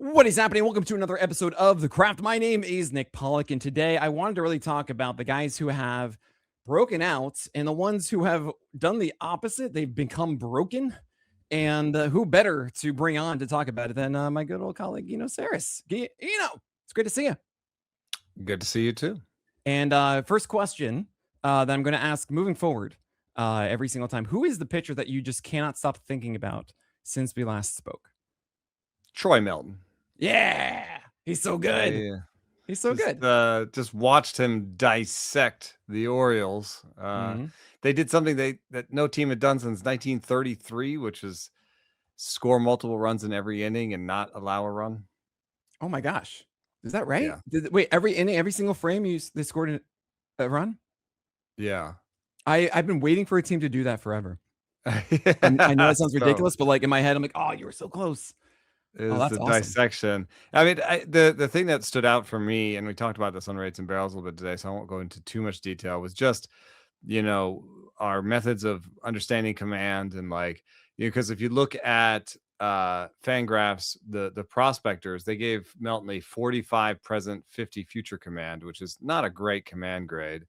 What is happening? Welcome to another episode of The Craft. My name is Nick Pollock, and today I wanted to really talk about the guys who have broken out and the ones who have done the opposite. They've become broken. And who better to bring on to talk about it than my good old colleague, Saris. It's great to see you. Good to see you too. And first question that I'm going to ask moving forward every single time. Who is the pitcher that you just cannot stop thinking about since we last spoke? Troy Melton. Yeah, he's so good. Yeah. He's so good. Just watched him dissect the Orioles. They did something that no team had done since 1933, which is score multiple runs in every inning and not allow a run. Oh my gosh, is that right? Yeah. Wait, every inning, every single frame, they scored a run? Yeah. I've been waiting for a team to do that forever. I know that sounds ridiculous, but like in my head, I'm like, oh, you were so close. Is that's the awesome. dissection. I mean, the thing that stood out for me, and we talked about this on Rates and Barrels a little bit today, so I won't go into too much detail, was just, our methods of understanding command and because if you look at Fangraphs, the prospectors, they gave Melton a 45 present, 50 future command, which is not a great command grade.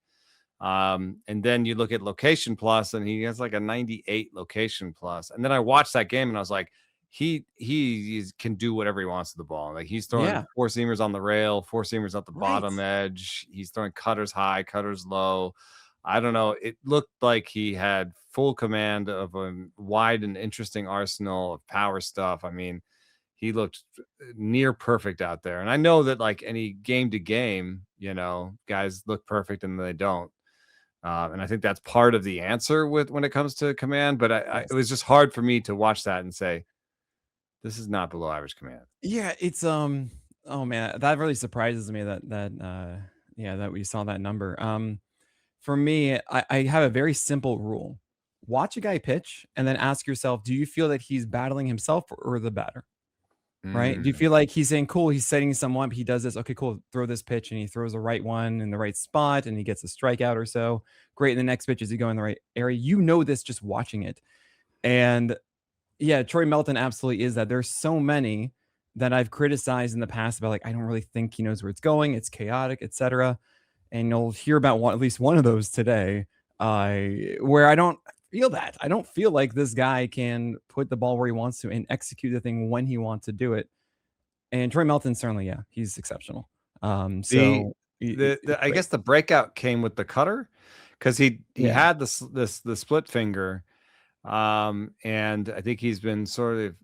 And then you look at Location Plus, and he has like a 98 Location Plus. And then I watched that game, and I was like, he can do whatever he wants to the ball. Like he's throwing four seamers on the rail, four seamers at the bottom edge. He's throwing cutters high, cutters low. I don't know. It looked like he had full command of a wide and interesting arsenal of power stuff. I mean, he looked near perfect out there. And I know that like any game to game, guys look perfect and they don't. And I think that's part of the answer when it comes to command. But it was just hard for me to watch that and say, this is not below average command. Yeah, it's oh man, that really surprises me that we saw that number. For me, I have a very simple rule. Watch a guy pitch and then ask yourself, do you feel that he's battling himself or the batter? Right? Do you feel like he's saying, cool, he's setting someone up, he does this, okay, cool, throw this pitch, and he throws the right one in the right spot and he gets a strikeout or so. Great. And the next pitch is he going in the right area. You know this just watching it. And yeah, Troy Melton absolutely is that. There's so many that I've criticized in the past about like, I don't really think he knows where it's going. It's chaotic, etc. And you'll hear about at least one of those today, where I don't feel that. I don't feel like this guy can put the ball where he wants to and execute the thing when he wants to do it. And Troy Melton, certainly, yeah, he's exceptional. I guess the breakout came with the cutter because he had the split finger. And I think he's been sort of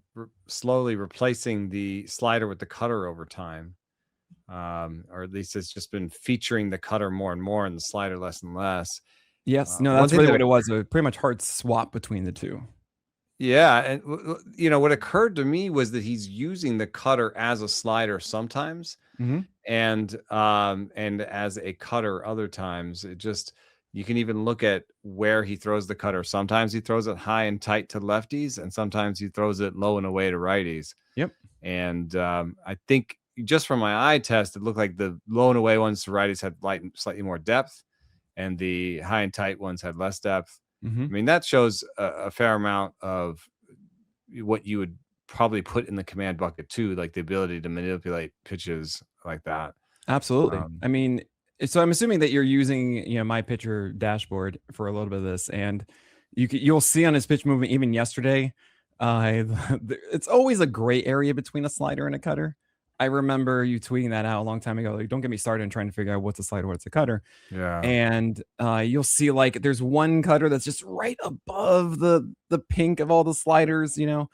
slowly replacing the slider with the cutter over time. Or at least it's just been featuring the cutter more and more and the slider less and less. Yes, no, that's really what it was. A pretty much hard swap between the two. Yeah, and what occurred to me was that he's using the cutter as a slider sometimes, and as a cutter other times. It just, you can even look at where he throws the cutter. Sometimes he throws it high and tight to lefties, and sometimes he throws it low and away to righties. Yep. And I think just from my eye test, it looked like the low and away ones to righties had slightly more depth, and the high and tight ones had less depth. I mean, that shows a fair amount of what you would probably put in the command bucket too, like the ability to manipulate pitches like that. Absolutely. I mean, so I'm assuming that you're using, my pitcher dashboard for a little bit of this, and you'll see on his pitch movement even yesterday, it's always a gray area between a slider and a cutter. I remember you tweeting that out a long time ago. Like, don't get me started on trying to figure out what's a slider, what's a cutter. Yeah. And you'll see like there's one cutter that's just right above the pink of all the sliders, and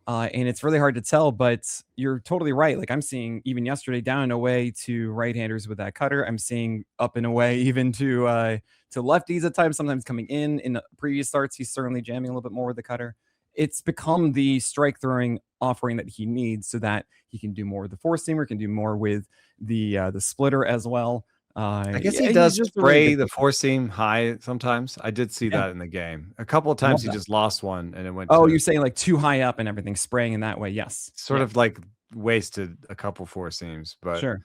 it's really hard to tell, but you're totally right. Like I'm seeing even yesterday down and away to right-handers with that cutter. I'm seeing up and away even to lefties at times, sometimes coming in the previous starts. He's certainly jamming a little bit more with the cutter. It's become the strike throwing offering that he needs so that he can do more with the four-seamer, can do more with the splitter as well. I guess he does spray the four-seam high sometimes. I did see that in the game. A couple of times he just lost one and it went. Oh, you're saying like too high up and everything, spraying in that way. Yes. Sort of like wasted a couple four-seams, but sure.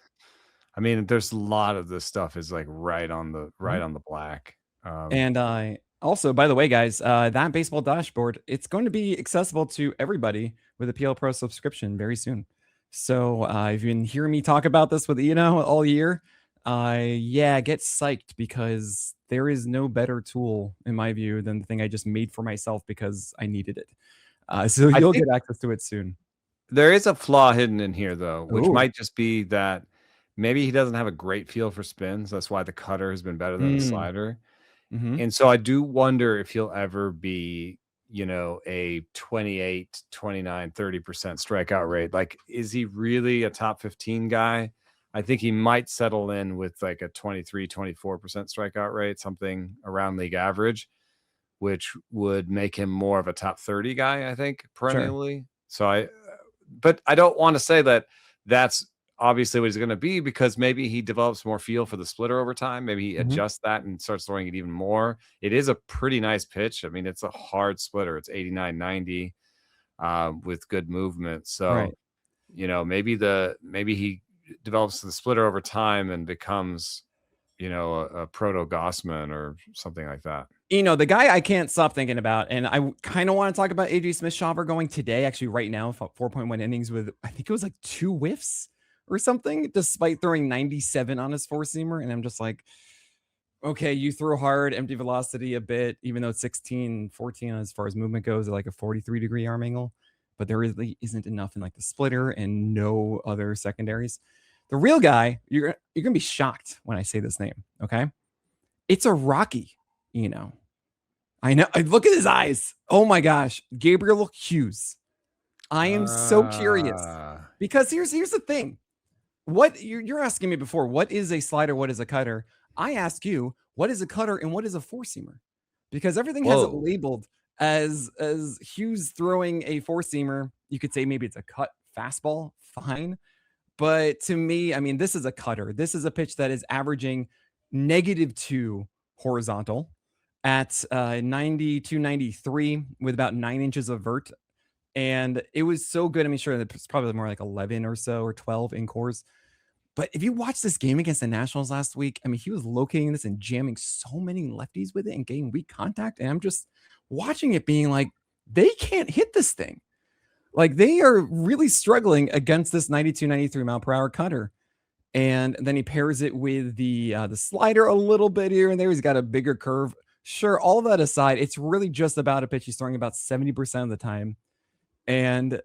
I mean, there's a lot of this stuff is like right on the black. And also, by the way, guys, that baseball dashboard, it's going to be accessible to everybody with a PL Pro subscription very soon. So you've been hearing me talk about this with all year. Yeah, get psyched because there is no better tool in my view than the thing I just made for myself because I needed it. So I you'll think get access to it soon. there is a flaw hidden in here though, which Oh, might just be that maybe he doesn't have a great feel for spins. That's why the cutter has been better than the mm, slider. hmm, And so I do wonder if he'll ever be, a 28, 29, 30% strikeout rate. Like, is he really a top 15 guy? I think he might settle in with like a 23, 24% strikeout rate, something around league average, which would make him more of a top 30 guy, I think, sure. perennially. But I don't want to say that that's obviously what he's going to be, because maybe he develops more feel for the splitter over time. Maybe he Hmm. adjusts that and starts throwing it even more. It is a pretty nice pitch. I mean, it's a hard splitter. It's 89, 90 with good movement. So, Right. maybe he develops the splitter over time and becomes, a proto Gossman or something like that. The guy I can't stop thinking about, and I kind of want to talk about AJ Smith-Shawver going today, actually right now, 4.1 innings with, I think it was like 2 whiffs or something, despite throwing 97 on his four-seamer. And I'm just like, okay, you throw hard, empty velocity a bit, even though it's 16, 14 as far as movement goes, at like a 43-degree arm angle. But there really isn't enough in like the splitter and no other secondaries. The real guy, you're gonna be shocked when I say this name, okay? It's a Rocky, you know. I know. Look at his eyes. Oh my gosh, Gabriel Hughes. I am so curious Ah, because here's the thing. What you're asking me before, what is a slider? What is a cutter? I ask you, what is a cutter and what is a four seamer? Because everything has it whoa. labeled as Hughes throwing a four seamer. You could say maybe it's a cut fastball, fine. But to me, I mean, this is a cutter. This is a pitch that is averaging -2 horizontal at 92, 93 with about 9 inches of vert. And it was so good. I mean, sure, it's probably more like 11 or so or 12 in cores. But if you watch this game against the Nationals last week, I mean, he was locating this and jamming so many lefties with it and getting weak contact. And I'm just watching it being like, they can't hit this thing. Like they are really struggling against this 92, 93 mile per hour cutter. And then he pairs it with the slider a little bit here and there. He's got a bigger curve. Sure, all that aside, it's really just about a pitch he's throwing about 70% of the time. And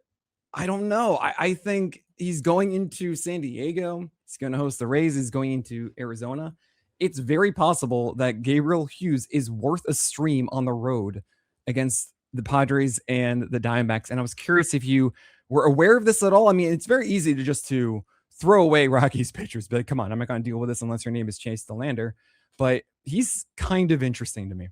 I don't know. I think he's going into San Diego. He's going to host the Rays. He's going into Arizona. It's very possible that Gabriel Hughes is worth a stream on the road against the Padres and the Diamondbacks. And I was curious if you were aware of this at all. I mean, it's very easy to throw away Rockies pitchers, but come on, I'm not going to deal with this unless your name is Chase DeLander. But he's kind of interesting to me.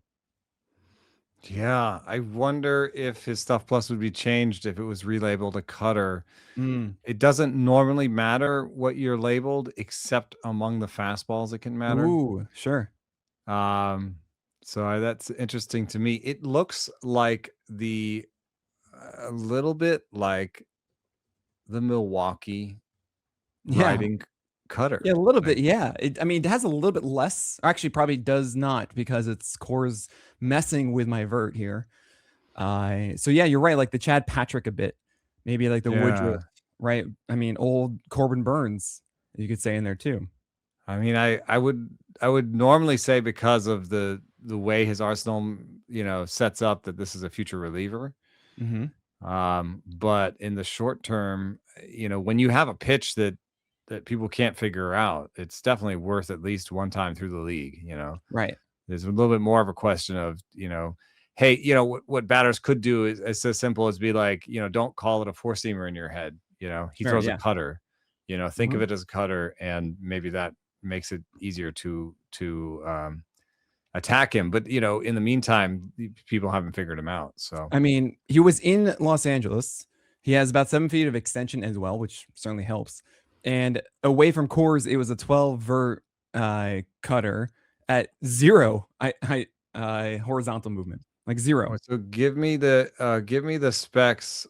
Yeah, I wonder if his Stuff Plus would be changed if it was relabeled a cutter. Mm. It doesn't normally matter what you're labeled, except among the fastballs it can matter. Ooh, sure. Um, that's interesting to me. It looks like a little bit like the Milwaukee Yeah. riding Yeah, cutter. a little Like, bit. Yeah. I mean, it has a little bit less. Actually, probably does not because its core's messing with my vert here. So yeah, you're right. Like the Chad Patrick a bit, maybe like the Woodruff, yeah. right? I mean, old Corbin Burns, you could say in there too. I mean, I would normally say because of the way his arsenal, sets up, that this is a future reliever. Mm-hmm. But in the short term, when you have a pitch that people can't figure out, it's definitely worth at least one time through the league. Right. There's a little bit more of a question of, hey, what batters could do is it's as simple as be like, don't call it a four seamer in your head. He Sure. throws a Yeah. cutter, think Mm-hmm. of it as a cutter, and maybe that makes it easier to attack him. But in the meantime, people haven't figured him out. So I mean, he was in Los Angeles. He has about 7 feet of extension as well, which certainly helps. And away from cores, it was a 12 vert cutter at zero horizontal movement, like zero. so give me the specs.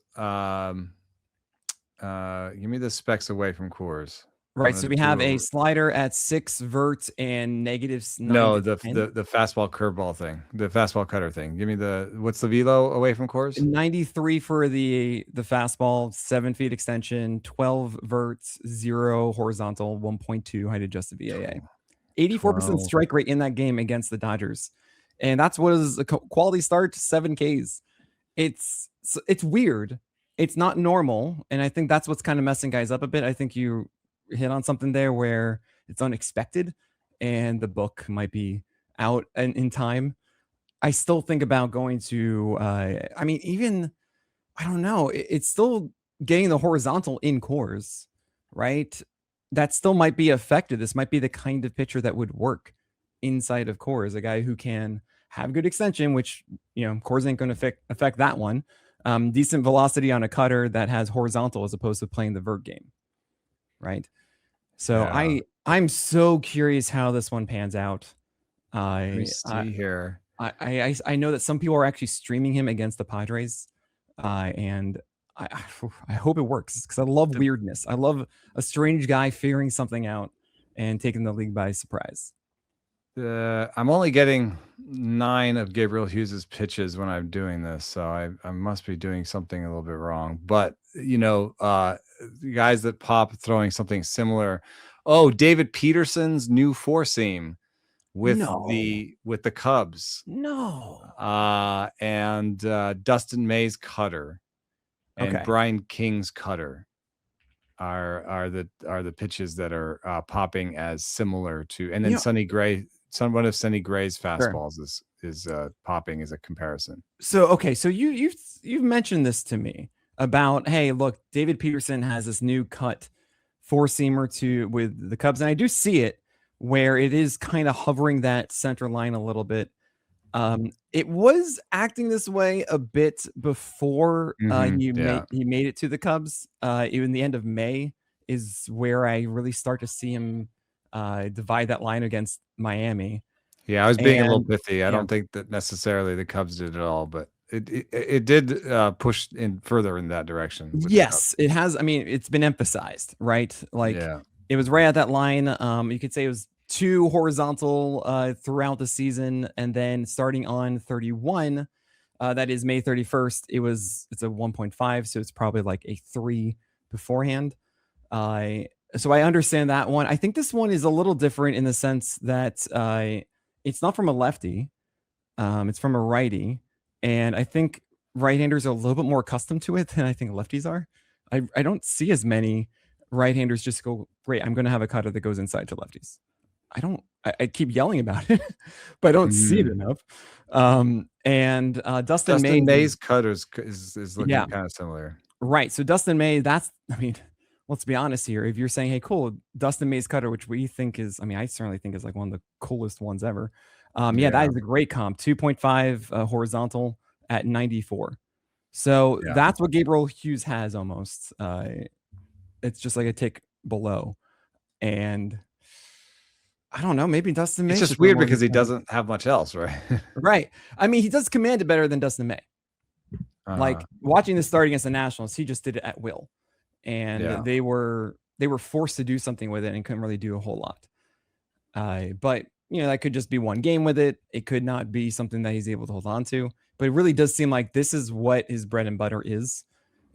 Give me the specs away from cores. Right. One So of the we two have a over. slider at 6 vert and -9 No, to 10. the fastball curveball thing, the fastball cutter thing. Give me what's the velo away from cores? 93 for the fastball, 7 feet extension, 12 verts, 0 horizontal, 1.2 height adjusted VAA. 84% 12. strike rate in that game against the Dodgers. And that's what is a quality start, 7 Ks. It's weird. It's not normal. And I think that's what's kind of messing guys up a bit. I think you hit on something there where it's unexpected and the book might be out in time. I still think about going to, I mean, even, I don't know, it's still getting the horizontal in cores, right? That still might be effective. This might be the kind of pitcher that would work inside of cores, a guy who can have good extension, which, cores ain't going to affect that one. Decent velocity on a cutter that has horizontal as opposed to playing the vert game, right? So Yeah. I'm so curious how this one pans out. Let me I see here. I know that some people are actually streaming him against the Padres, and I hope it works because I love weirdness. I love a strange guy figuring something out and taking the league by surprise. I'm only getting 9 of Gabriel Hughes's pitches when I'm doing this, so I must be doing something a little bit wrong. But guys that pop throwing something similar. Oh, David Peterson's new four seam with the Cubs. No. And Dustin May's cutter and Brian King's cutter are the pitches that are popping as similar to, and then Sonny Gray. One of Sonny Gray's fastballs is popping as a comparison. So you've mentioned this to me about, hey, look, David Peterson has this new cut four seamer with the Cubs, and I do see it where it is kind of hovering that center line a little bit. It was acting this way a bit before he made it to the Cubs. Even the end of May is where I really start to see him divide that line against Miami. Yeah, I was being a little pithy. I don't think that necessarily the Cubs did it all, but it did push in further in that direction. Yes, it has. I mean, it's been emphasized, right? Like it was right at that line. You could say it was 2 horizontal throughout the season, and then starting on 31, that is May 31st, it's a 1.5, so it's probably like a 3 beforehand. So I understand that one. I think this one is a little different in the sense that it's not from a lefty, it's from a righty, and I think right-handers are a little bit more accustomed to it than I think lefties are. I don't see as many right-handers just go, great, I'm going to have a cutter that goes inside to lefties. I keep yelling about it, but I don't see it enough. And Dustin May's cutters is looking kind of similar. Right. So Dustin May, let's be honest here. If you're saying, hey, cool, Dustin May's cutter, which we think is, I certainly think is like one of the coolest ones ever. That is a great comp. 2.5 horizontal at 94. So that's what Gabriel Hughes has almost. It's just like a tick below. And I don't know, maybe Dustin May. It's just weird because he doesn't have much else, right? Right. He does command it better than Dustin May. Like watching the start against the Nationals, he just did it at will. And they were forced to do something with it and couldn't really do a whole lot. But that could just be one game with it. It could not be something that he's able to hold on to. But it really does seem like this is what his bread and butter is.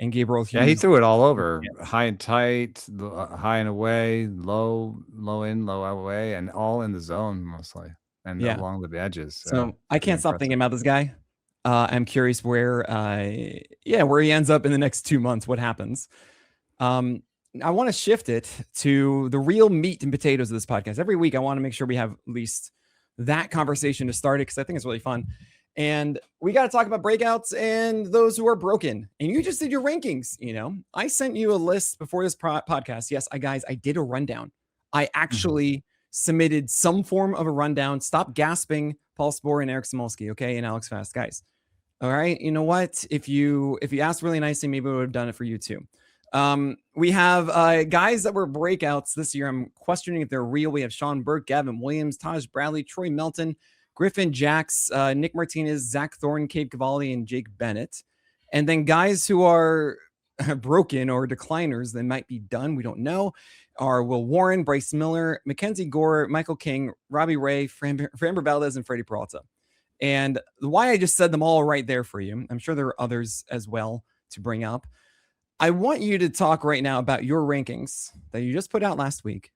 And Gabriel Hughes, he threw it all over, high and tight, high and away, low in, low away, and all in the zone mostly, and along the edges. So I can't stop thinking about this guy. I'm curious where he ends up in the next 2 months. What happens? I want to shift it to the real meat and potatoes of this podcast. Every week, I want to make sure we have at least that conversation to start it because I think it's really fun. And we got to talk about breakouts and those who are broken. And you just did your rankings. I sent you a list before this podcast. Yes, guys, I did a rundown. I actually submitted some form of a rundown. Stop gasping, Paul Sporer and Eric Samolsky, okay, and Alex Fast, guys. All right, you know what? If you asked really nicely, maybe we would have done it for you too. We have guys that were breakouts this year. I'm questioning if they're real. We have Sean Burke, Gavin Williams, Taj Bradley, Troy Melton, Griffin Jax, Nick Martinez, Zach Thorne, Cade Cavalli, and Jake Bennett. And then guys who are broken or decliners that might be done. We don't know. Are Will Warren, Bryce Miller, Mackenzie Gore, Michael King, Robbie Ray, Framber Valdez, and Freddy Peralta. And why I just said them all right there for you. I'm sure there are others as well to bring up. I want you to talk right now about your rankings that you just put out last week,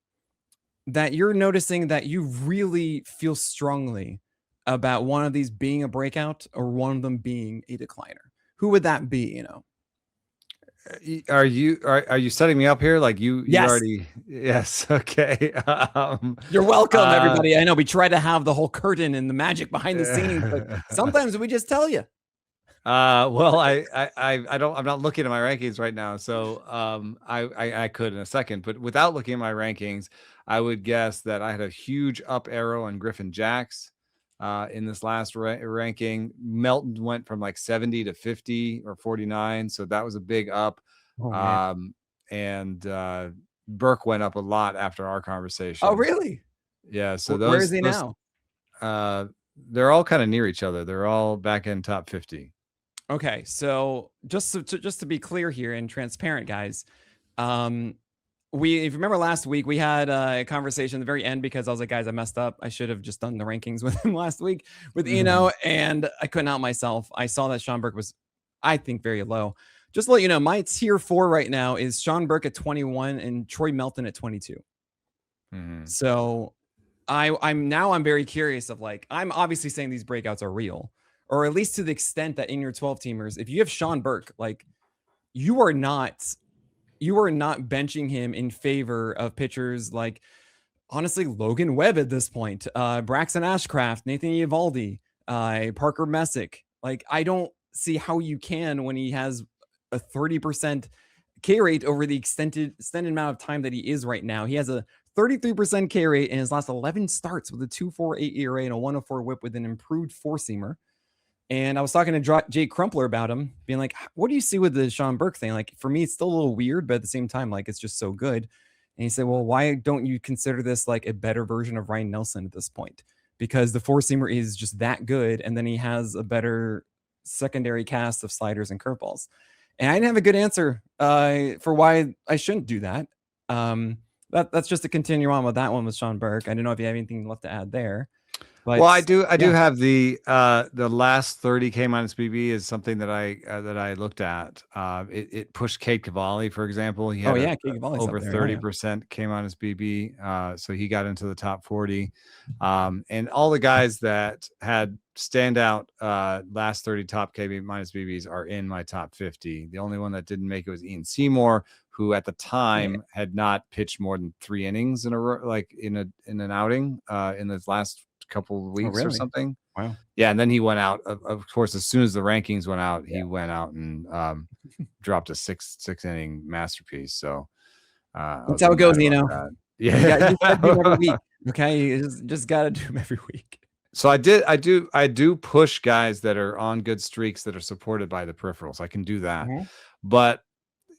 that you're noticing that you really feel strongly about one of these being a breakout or one of them being a decliner. Who would that be, you know? Are you setting me up here? Like you Yes. already, yes. Okay. You're welcome, everybody. I know we try to have the whole curtain and the magic behind the scenes, but sometimes we just tell you. Well, I'm not looking at my rankings right now, so I could in a second, but without looking at my rankings, I would guess that I had a huge up arrow on Griffin Jax in this last ranking. Melton went from like 70 to 50 or 49, so that was a big up. Oh, and Burke went up a lot after our conversation. oh really? Yeah, so Where is he now? They're all kind of near each other. They're all back in top 50. Okay, so just to be clear here and transparent, guys, if you remember last week, we had a conversation at the very end because I was like, guys, I messed up. I should have just done the rankings with him last week with Eno, and I couldn't help myself. I saw that Sean Burke was, I think, very low. Just to let you know, my tier 4 right now is Sean Burke at 21 and Troy Melton at 22. So I'm very curious of like, I'm obviously saying these breakouts are real, or at least to the extent that in your 12 teamers, if you have Sean Burke, like you are not benching him in favor of pitchers like, honestly, Logan Webb at this point, Braxton Ashcraft, Nathan Eovaldi, Parker Messick. Like, I don't see how you can when he has a 30% K rate over the extended amount of time that he is right now. He has a 33% K rate in his last 11 starts with a 2.48 ERA and a 104 whip with an improved four-seamer. And I was talking to Jay Crumpler about him, being like, what do you see with the Sean Burke thing? Like, for me, it's still a little weird, but at the same time, like, it's just so good. And he said, well, why don't you consider this like a better version of Ryan Nelson at this point? Because the four-seamer is just that good, and then he has a better secondary cast of sliders and curveballs. And I didn't have a good answer for why I shouldn't do that. That's just to continue on with that one with Sean Burke. I don't know if you have anything left to add there. But, well, I do have the last 30K minus BB is something that I looked at. It pushed Kate Cavalli, for example. He had over 30% K minus BB. So he got into the top 40. And all the guys that had standout last 30 top K minus BBs are in my top 50. The only one that didn't make it was Ian Seymour, who at the time had not pitched more than 3 innings in a like in an outing in his last couple of weeks or something. Wow. Yeah, and then he went out. Of course, as soon as the rankings went out, he went out and dropped a six inning masterpiece. So that's how it goes, you know. That. Yeah, you gotta do every week. Okay, you just gotta do them every week. So I do push guys that are on good streaks that are supported by the peripherals. I can do that, but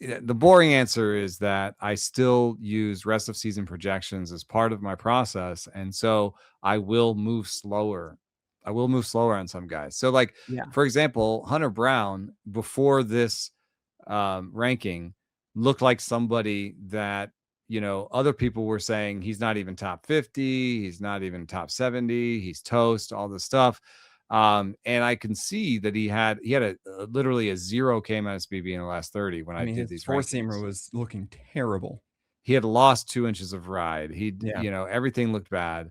the boring answer is that I still use rest of season projections as part of my process. And so I will move slower. I will move slower on some guys. So like, for example, Hunter Brown before this ranking looked like somebody that, you know, other people were saying he's not even top 50. He's not even top 70. He's toast, all this stuff. And I can see that he had literally a 0 K minus BB in the last 30 when I did these four-seamer was looking terrible. He had lost 2 inches of ride. You know, everything looked bad,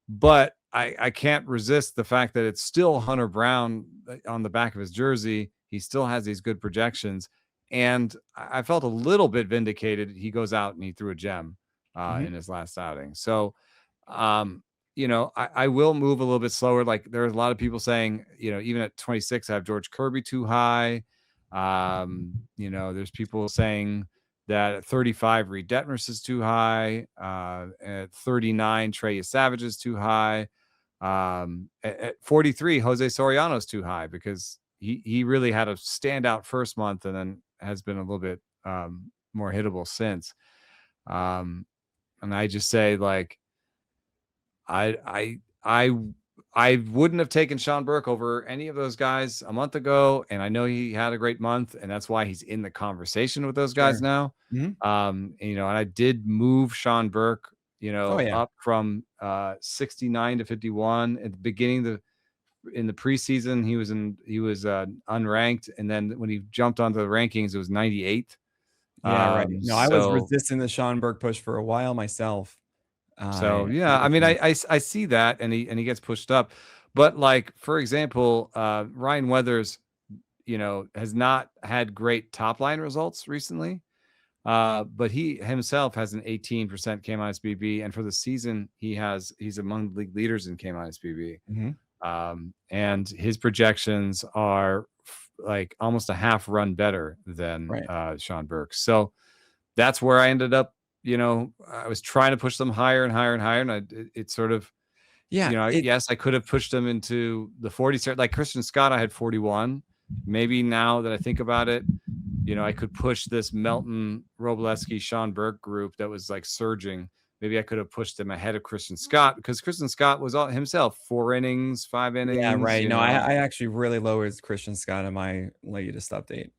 but I can't resist the fact that it's still Hunter Brown on the back of his jersey. He still has these good projections, and I felt a little bit vindicated. He goes out and he threw a gem in his last outing. So, you know, I will move a little bit slower. Like there's a lot of people saying, you know, even at 26, I have George Kirby too high. You know, there's people saying that at 35, Reed Detmers is too high. At 39, Trey Savage is too high. At 43, Jose Soriano is too high because he really had a standout first month and then has been a little bit more hittable since. And I just say like, I I wouldn't have taken Sean Burke over any of those guys a month ago, and I know he had a great month, and that's why he's in the conversation with those guys Sure. now. Mhm. And I did move Sean Burke, Oh, yeah. up from 69 to 51 at the beginning of in the preseason. He was unranked, and then when he jumped onto the rankings, it was 98th. Yeah, right. No, I was So resisting the Sean Burke push for a while myself. yeah, I mean, I see that, and he gets pushed up, but like for example, Ryan Weathers, has not had great top line results recently. But he himself has an 18% K minus BB, and for the season, he's among the league leaders in K minus BB. Mhm. And his projections are like almost a half run better than Right. Sean Burke. So that's where I ended up. I was trying to push them higher and higher and higher, and it sort of, Yeah, yes, I could have pushed them into the 40s. Like Christian Scott, I had 41. Maybe now that I think about it, I could push this Melton, Robleski, Sean Burke group that was like surging. Maybe I could have pushed them ahead of Christian Scott, because Christian Scott was all himself 4 innings, 5 yeah, innings, right. No, I actually really lowered Christian Scott in my latest update.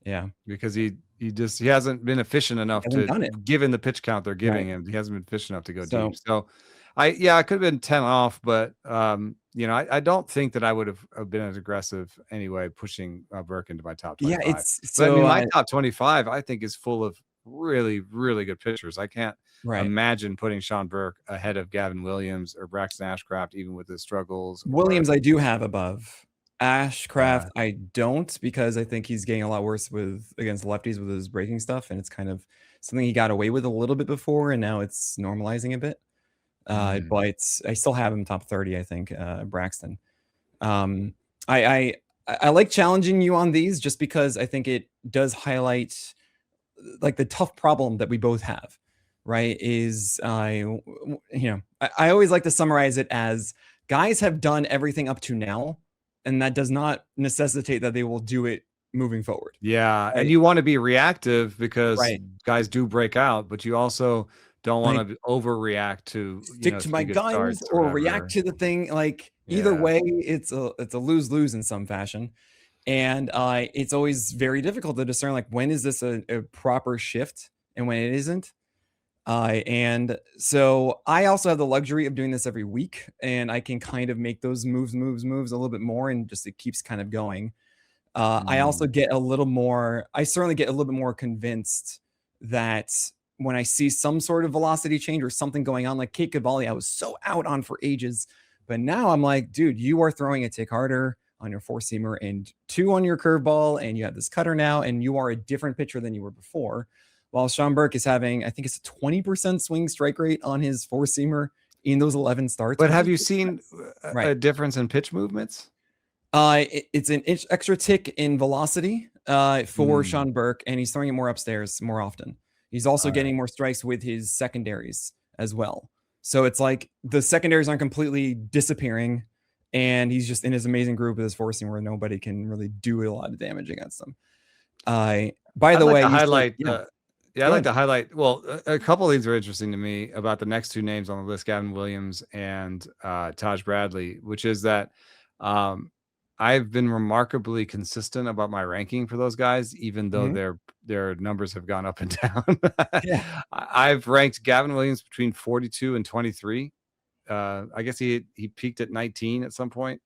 Yeah. because he hasn't been efficient enough Hasn't to, done it. given the pitch count they're giving Right. him. He hasn't been efficient enough to go So, deep. So I could have been 10 off, but I don't think that I would have been as aggressive anyway, pushing Burke into my top yeah, 25. it's But I so, mean, my top 25, I think, is full of really, really good pitchers. I can't right. imagine putting Sean Burke ahead of Gavin Williams or Braxton Ashcraft, even with his struggles. Williams, I do have above. Ashcraft, Uh, I don't, because I think he's getting a lot worse against lefties with his breaking stuff, and it's kind of something he got away with a little bit before, and now it's normalizing a bit. mm, But I still have him top 30, I think, Braxton. Um, I, I like challenging you on these just because I think it does highlight like the tough problem that we both have, right? Is I always like to summarize it as guys have done everything up to now, and that does not necessitate that they will do it moving forward. yeah, and Right. you want to be reactive because Right. guys do break out, but you also don't Like want to overreact to stick to my 3 good guns starts or or react whatever. to the thing. Like either Yeah. way, it's a lose-lose in some fashion. And it's always very difficult to discern like when is this a proper shift and when it isn't. And so I also have the luxury of doing this every week, and I can kind of make those moves a little bit more, and just it keeps kind of going. I also Mm. get a little more, I certainly get a little bit more convinced that when I see some sort of velocity change or something going on, like Kate Cavalli, I was so out on for ages. But now I'm like, dude, you are throwing a tick harder on your four seamer and 2 on your curveball, and you have this cutter now, and you are a different pitcher than you were before. While Sean Burke is having, I think it's a 20% swing strike rate on his four seamer in those 11 starts, But which have is you seen right. a difference in pitch movements? It's an inch extra tick in velocity for Mm, Sean Burke, and he's throwing it more upstairs more often. He's also all right. getting more strikes with his secondaries as well. So it's like the secondaries aren't completely disappearing, and he's just in his amazing group with his four seam where nobody can really do a lot of damage against him. By I'd the like way, to you said, highlight, yeah, I'd go like ahead. to highlight, well, a couple of things are interesting to me about the next 2 names on the list, Gavin Williams and Taj Bradley, which is that um, I've been remarkably consistent about my ranking for those guys, even though Mhm. their numbers have gone up and down. Yeah. I've ranked Gavin Williams between 42 and 23. I guess he peaked at 19 at some point.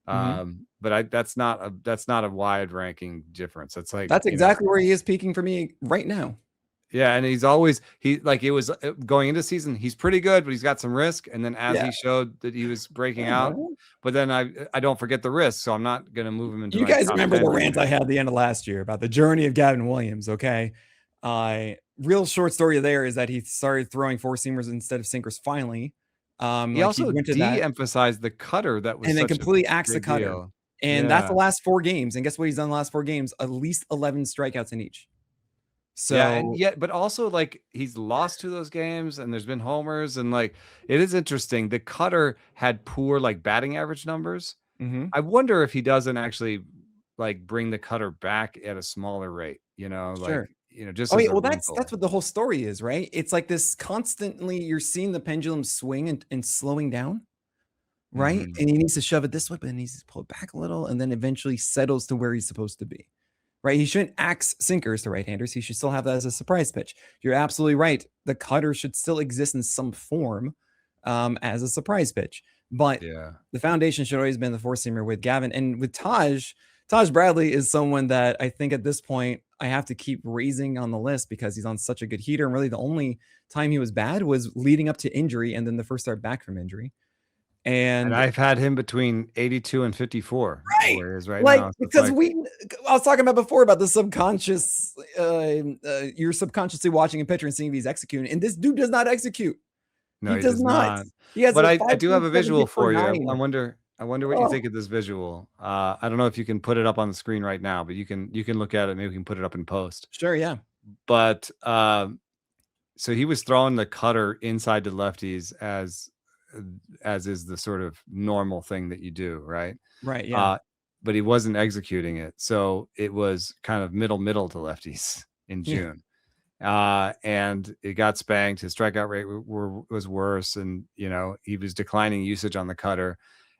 Mhm. But that's not a wide ranking difference. It's like, That's exactly where he is peaking for me right now. yeah, and he's always it was going into season, he's pretty good, but he's got some risk. And then as Yeah. he showed that he was breaking Yeah, out, bro. but then I don't forget the risk, so I'm not gonna move him into You my guys top remember 10 the right rant I now. had at the end of last year about the journey of Gavin Williams, okay? Real short story there is that he started throwing four seamers instead of sinkers finally. He Like he also went to that de-emphasized the cutter that was and then such a completely axed the big cutter. deal. And that's the Yeah. last 4 games. And guess what he's done the last 4 games? At least 11 strikeouts in each. Yeah, and So, yet, but also like he's lost to those games, and there's been homers, and like it is interesting. The cutter had poor like batting average numbers. mhm, I wonder if he doesn't actually like bring the cutter back at a smaller rate, like, sure. just Oh, as yeah, a well, that's wrinkle. what the whole story is, right? It's like this constantly you're seeing the pendulum swing and slowing down. right? And he needs to shove it this way, but then he needs to pull it back a little, and then eventually settles to where he's supposed to be, right? He shouldn't axe sinkers to right-handers. He should still have that as a surprise pitch. You're absolutely right. The cutter should still exist in some form as a surprise pitch, but the foundation should always been the four-seamer with Gavin. And with Taj Bradley is someone that I think at this point I have to keep raising on the list because he's on such a good heater. And really the only time he was bad was leading up to injury and then the first start back from injury. And I've had him between 82 and 54. Right. Where he is right like, now. So because I was talking about before about the subconscious, you're subconsciously watching a pitcher and seeing if he's executing. And this dude does not execute. No, he does not. He has but I do have a visual for you. I wonder what you think of this visual. I don't know if you can put it up on the screen right now, but you can look at it. Maybe we can put it up in post. Sure, yeah. But so he was throwing the cutter inside to lefties as is the sort of normal thing that you do, right? Right, yeah. But he wasn't executing it. So it was kind of middle to lefties in June. And it got spanked. His strikeout rate was worse, and he was declining usage on the cutter.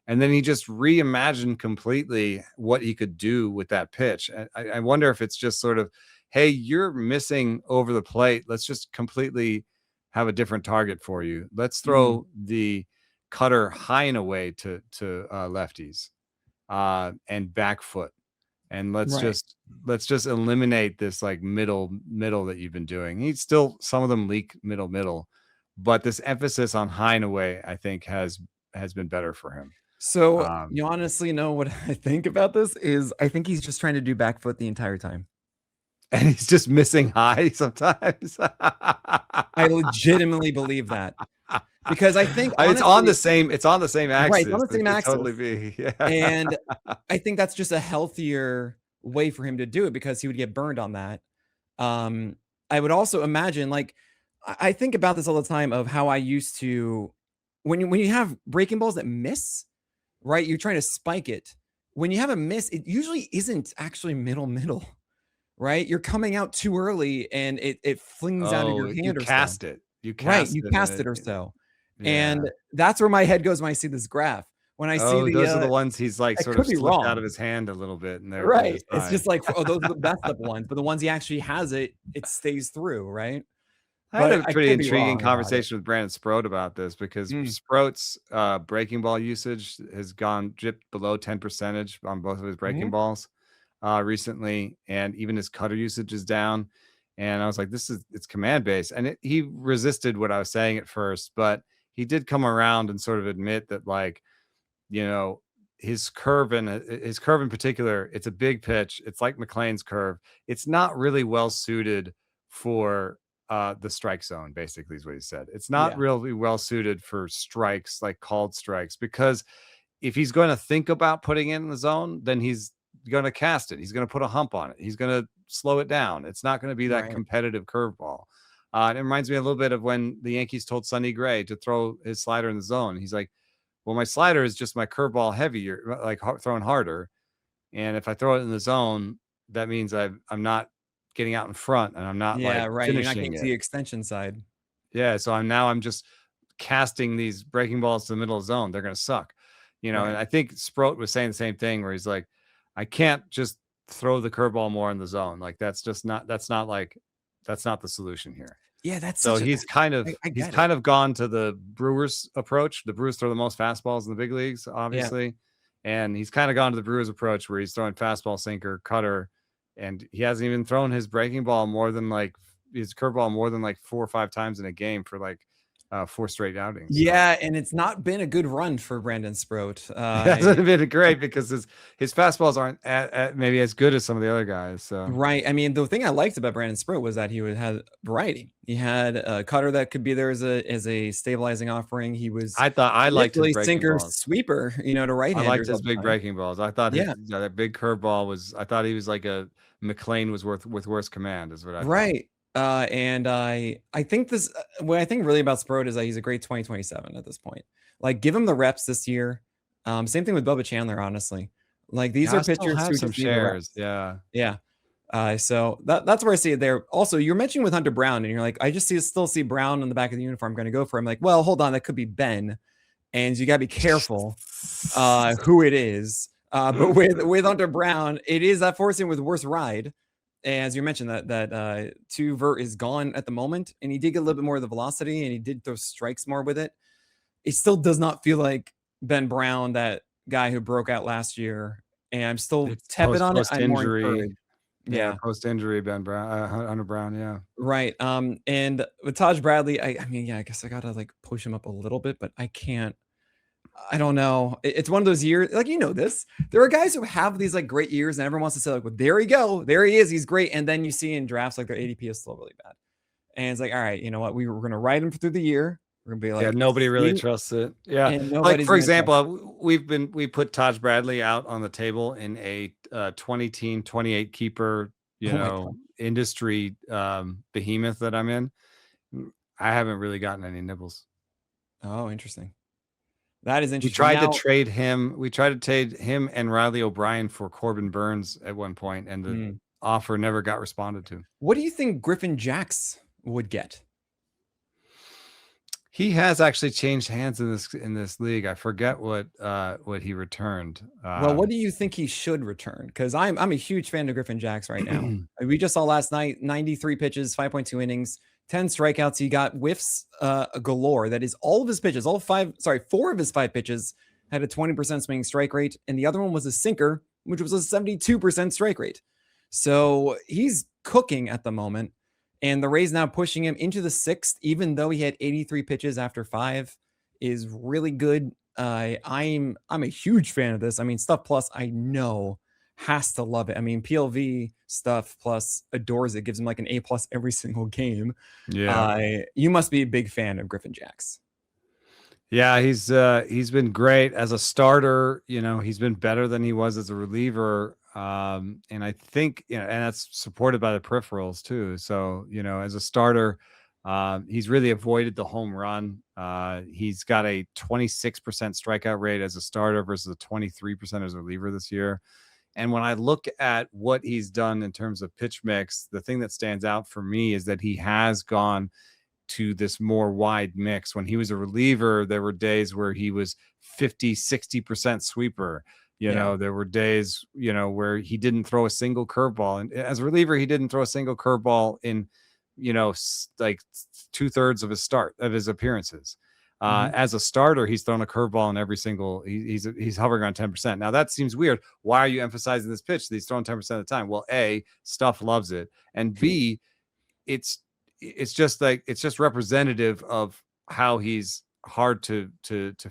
And then he just reimagined completely what he could do with that pitch. I wonder if it's just sort of, hey, you're missing over the plate. Let's just completely have a different target for you. Let's throw the cutter high and away to lefties and back foot. And let's just eliminate this like middle that you've been doing. He's still, some of them leak middle, but this emphasis on high and away, I think has been better for him. So you honestly know what I think about this is I think he's just trying to do back foot the entire time. And he's just missing high sometimes. I legitimately believe that. Because I think honestly, it's on the same axis. Right, it's on the same axis. Totally be. Yeah. And I think that's just a healthier way for him to do it because he would get burned on that. I would also imagine, like, I think about this all the time of how I used to, when you have breaking balls that miss, right? You're trying to spike it. When you have a miss, it usually isn't actually middle. Right? You're coming out too early and it flings out of your hand or cast so. it. You cast it or so. Yeah. And that's where my head goes when I see this graph. When I see those are the ones he's like sort of slipped out of his hand a little bit. And right. It's just like, those are the best up ones. But the ones he actually has it stays through, right? I had a pretty intriguing conversation with Brandon Sproat about this because Sproat's breaking ball usage has dipped below 10% on both of his breaking balls recently, and even his cutter usage is down. And I was like, it's command based, and he resisted what I was saying at first, but he did come around and sort of admit that, like, his curve in particular, it's a big pitch. It's like McLean's curve. It's not really well suited for the strike zone, basically, is what he said. It's not really well suited for strikes, like called strikes, because if he's going to think about putting it in the zone, then he's going to cast it. He's going to put a hump on it. He's going to slow it down. It's not going to be that competitive curveball. It reminds me a little bit of when the Yankees told Sonny Gray to throw his slider in the zone. He's like, well, my slider is just my curveball heavier, like throwing harder. And if I throw it in the zone, that means I'm not getting out in front, and I'm not finishing You're not getting it to the extension side. Yeah. So I'm just casting these breaking balls to the middle of the zone. They're going to suck, And I think Sproat was saying the same thing where he's like, I can't just throw the curveball more in the zone. Like that's not the solution here. Yeah, he's kind of gone to the Brewers approach. The Brewers throw the most fastballs in the big leagues, obviously. Yeah. And he's kind of gone to the Brewers approach where he's throwing fastball, sinker, cutter, and he hasn't even thrown his breaking ball his curveball more than like 4 or 5 times in a game for like 4 straight outings. Yeah, and it's not been a good run for Brandon Sproat. It hasn't been great because his fastballs aren't maybe as good as some of the other guys. So right. I mean, the thing I liked about Brandon Sproat was that he had variety. He had a cutter that could be there as a stabilizing offering. He was. I liked his sinker balls. Sweeper. To right-handers. I liked his big breaking balls. I thought that big curveball was. I thought he was like a McLean was with worse command. Is what I thought. Right. And I think what I think really about Sproat is that he's a great 2027 at this point. Like, give him the reps this year. Same thing with Bubba Chandler, honestly. Like, these are pitchers who some shares. Yeah. So that's where I see it there. Also, you're mentioning with Hunter Brown, and you're like, I just still see Brown on the back of the uniform. I'm going to go for him. Like, well, hold on, that could be Ben. and you got to be careful who it is. But with Hunter Brown, it is that four seam with worse ride. As you mentioned, that two vert is gone at the moment, and he did get a little bit more of the velocity, and he did throw strikes more with it. It still does not feel like Ben Brown, that guy who broke out last year, and I'm still tepid on it. I'm more encouraged. Yeah, post-injury Ben Brown, Hunter Brown, yeah. Right. And with Taj Bradley, I mean, yeah, I guess I gotta like push him up a little bit, but I can't. I don't know. It's one of those years, like, this. There are guys who have these like great years, and everyone wants to say, like, well, there you go, there he is, he's great. And then you see in drafts like their ADP is still really bad. And it's like, all right, you know what? We're gonna ride him through the year. We're gonna be like, yeah, nobody really trusts it. Yeah. Like, for example, we put Taj Bradley out on the table in a 20-team, 28 keeper, industry behemoth that I'm in. I haven't really gotten any nibbles. Oh, interesting. That is interesting. We tried to trade him and Riley O'Brien for Corbin Burns at one point, and the offer never got responded to. What do you think Griffin Jax would get? He has actually changed hands in this league. I forget what he returned. Well, what do you think he should return? Because I'm a huge fan of Griffin Jax right now. We just saw last night 93 pitches, 5.2 innings, 10 strikeouts. He got whiffs galore. That is all of his pitches. 4 of his 5 pitches had a 20% swinging strike rate, and the other one was a sinker, which was a 72% strike rate. So he's cooking at the moment. And the Rays now pushing him into the 6th, even though he had 83 pitches after 5, is really good. I'm a huge fan of this. I mean, Stuff Plus, I know, has to love it. I mean, PLV Stuff Plus adores it, gives him like an A+ every single game. Yeah. You must be a big fan of Griffin Jax. Yeah, he's been great as a starter. He's been better than he was as a reliever. And I think, and that's supported by the peripherals too. So, as a starter, he's really avoided the home run. He's got a 26% strikeout rate as a starter versus a 23% as a reliever this year. And when I look at what he's done in terms of pitch mix, the thing that stands out for me is that he has gone to this more wide mix. When he was a reliever, there were days where he was 50-60% sweeper. There were days, where he didn't throw a single curveball. And as a reliever, he didn't throw a single curveball in, like 2/3 of his appearances. As a starter, he's thrown a curveball in every single, he's hovering on 10%. Now that seems weird. Why are you emphasizing this pitch that he's thrown 10% of the time? Well, A, Stuff loves it. And B, it's just representative of how he's hard to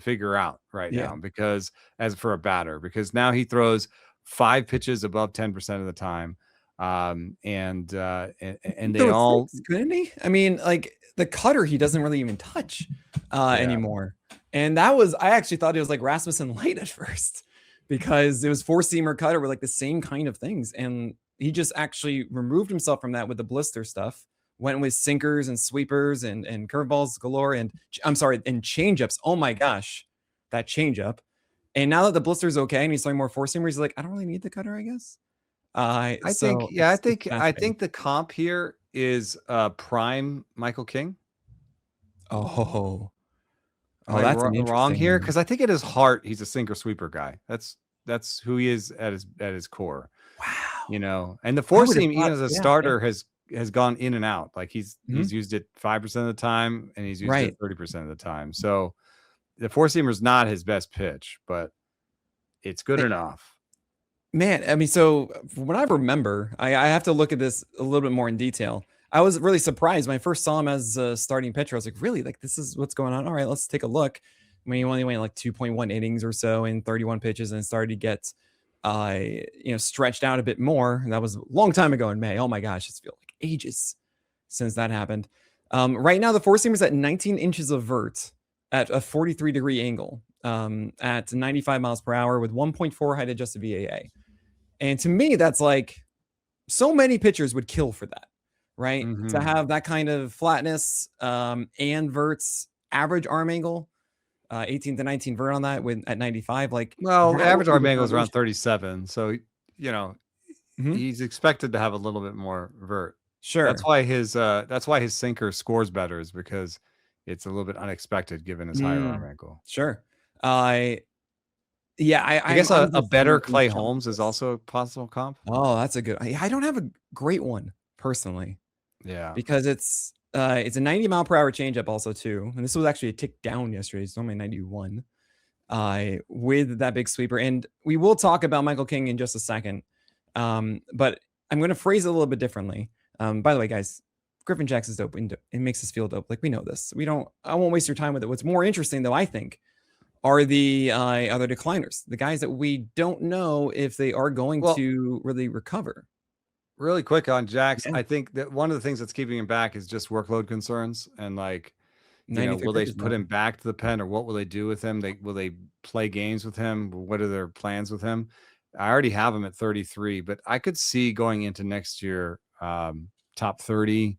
figure out right now, because as for a batter, because now he throws 5 pitches above 10% of the time. And they all, couldn't he? I mean, like the cutter, he doesn't really even touch anymore. And I actually thought it was like Rasmussen Light at first, because it was 4-seamer cutter with like the same kind of things. And he just actually removed himself from that with the blister stuff. Went with sinkers and sweepers and curveballs galore, and changeups. Oh my gosh, that changeup. And now that the blister's okay and he's throwing more 4-seamers, he's like, I don't really need the cutter, I guess. I think the comp here is prime Michael King. Oh, that's wrong here, because I think at his heart he's a sinker sweeper guy. That's who he is at his core. Wow. And the 4-seam, even as a starter, has gone in and out. Like he's used it 5% of the time, and he's used it 30% of the time. So the 4-seamer is not his best pitch, but it's good enough. Man, I mean, so when I remember, I have to look at this a little bit more in detail. I was really surprised when I first saw him as a starting pitcher. I was like, really? Like, this is what's going on? All right, let's take a look. When he only went like 2.1 innings or so in 31 pitches and started to get stretched out a bit more. And that was a long time ago in May. Oh my gosh, it's feel like ages since that happened. Right now, the 4-seamer's at 19 inches of vert at a 43-degree angle at 95 miles per hour with 1.4 height adjusted VAA. And to me, that's like so many pitchers would kill for that, right? To have that kind of flatness and verts, average arm angle, 18 to 19 vert on that at 95. Like, well, average arm angle is around 37. So, he's expected to have a little bit more vert. Sure. That's why his sinker scores better, is because it's a little bit unexpected given his higher arm angle. Sure. I yeah, I guess I'm a just better in Clay shock Holmes of is this. also a possible comp. Oh, that's a good. I don't have a great one personally Yeah. because it's a 90-mile-per-hour changeup also too, and this was actually a tick down yesterday. It's only 91. With that big sweeper, and we will talk about Michael King in just a second. But I'm going to phrase it a little bit differently. By the way, guys, Griffin Jax is dope. It makes us feel dope. Like, we know this. I won't waste your time with it. What's more interesting, though, I think, are the other decliners, the guys that we don't know if they are going Well, to really recover. really quick on Jax, Yeah, I think that one of the things that's keeping him back is just workload concerns and like, 93 will they pitches put now. him back to the pen or what will they do with him? Will they play games with him? What are their plans with him? I already have him at 33, but I could see going into next year, top 30.